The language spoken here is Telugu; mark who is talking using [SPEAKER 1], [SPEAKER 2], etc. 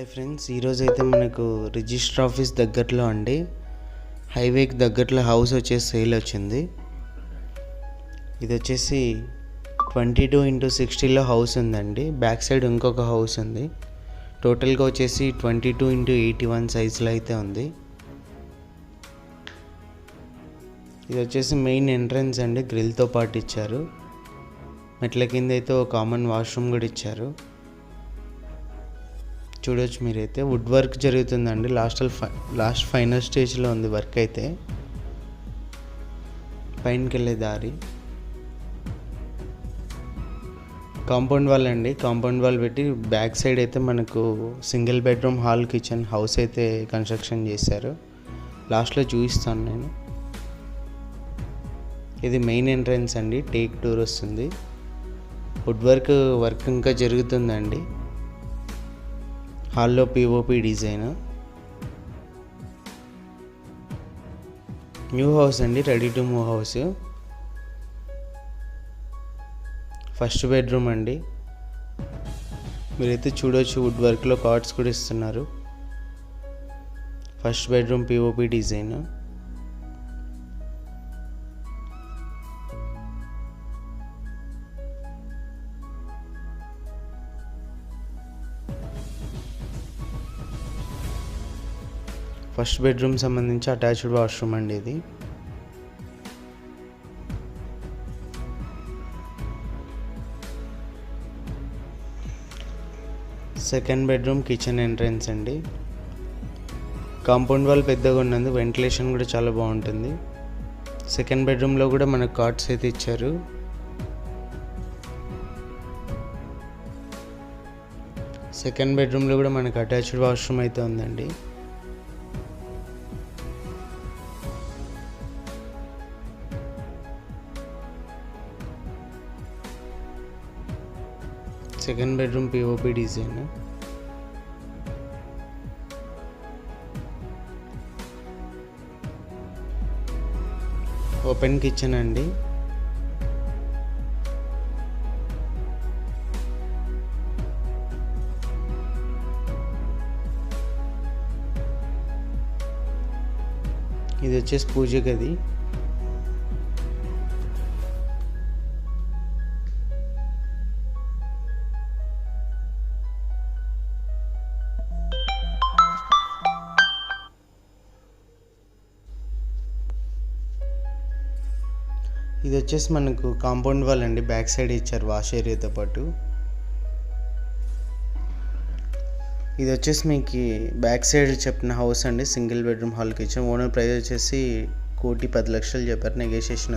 [SPEAKER 1] హాయ్ ఫ్రెండ్స్, ఈరోజు అయితే మనకు రిజిస్టర్ ఆఫీస్ దగ్గరలో అండి, హైవేకి దగ్గరలో హౌస్ వచ్చేసి సేల్ వచ్చింది. ఇది వచ్చేసి 22x60లో హౌస్ ఉందండి. బ్యాక్ సైడ్ ఇంకొక హౌస్ ఉంది. టోటల్గా వచ్చేసి 22x81 సైజులో అయితే ఉంది. ఇది వచ్చేసి మెయిన్ ఎంట్రన్స్ అండి, గ్రిల్తో పాటు ఇచ్చారు. మెట్ల కింద అయితే ఒక కామన్ వాష్రూమ్ కూడా ఇచ్చారు. చూడొచ్చు మీరైతే వుడ్ వర్క్ జరుగుతుందండి. లాస్ట్ ఫైనల్ స్టేజ్లో ఉంది వర్క్ అయితే. పైనకి వెళ్ళే దారి, కాంపౌండ్ వాల్ అండి. కాంపౌండ్ వాల్ పెట్టి బ్యాక్ సైడ్ అయితే మనకు single bedroom hall kitchen house అయితే కన్స్ట్రక్షన్ చేశారు. లాస్ట్లో చూపిస్తాను నేను. ఇది మెయిన్ ఎంట్రన్స్ అండి, టేక్ డోర్ వస్తుంది. వుడ్ వర్క్ ఇంకా జరుగుతుందండి. హాల్లో పిఓపి డిజైన్. న్యూ హౌస్ అండి, ready to move house. First bedroom అండి. మీరైతే చూడవచ్చు, వుడ్ వర్క్లో కార్డ్స్ కూడా ఇస్తున్నారు. First bedroom POP design. First bedroom సంబంధించి అటాచ్డ్ వాష్రూమ్ అండి ఇది. సెకండ్ బెడ్రూమ్ కిచెన్ ఎంట్రన్స్ అండి. కాంపౌండ్ వాల్ పెద్దగా ఉన్నందుకు వెంటిలేషన్ కూడా చాలా బాగుంటుంది. సెకండ్ బెడ్రూమ్లో కూడా మనకు కార్డ్స్ అయితే ఇచ్చారు. సెకండ్ బెడ్రూమ్లో కూడా మనకు అటాచ్డ్ వాష్రూమ్ అయితే ఉందండి. Second bedroom POP design. Open kitchen అండి. ఇది వచ్చేసి పూజ గది. ఇది వచ్చేసి మనకు కాంపౌండ్ వాల్ అండి, బ్యాక్ సైడ్ ఇచ్చారు వాష్ ఏరియాతో పాటు. ఇది వచ్చేసి మీకు బ్యాక్ సైడ్ చెప్పిన హౌస్ అండి, single bedroom hall kitchen. Owner price వచ్చేసి 1,10,00,000 చెప్పారు. నెగోషియేషన్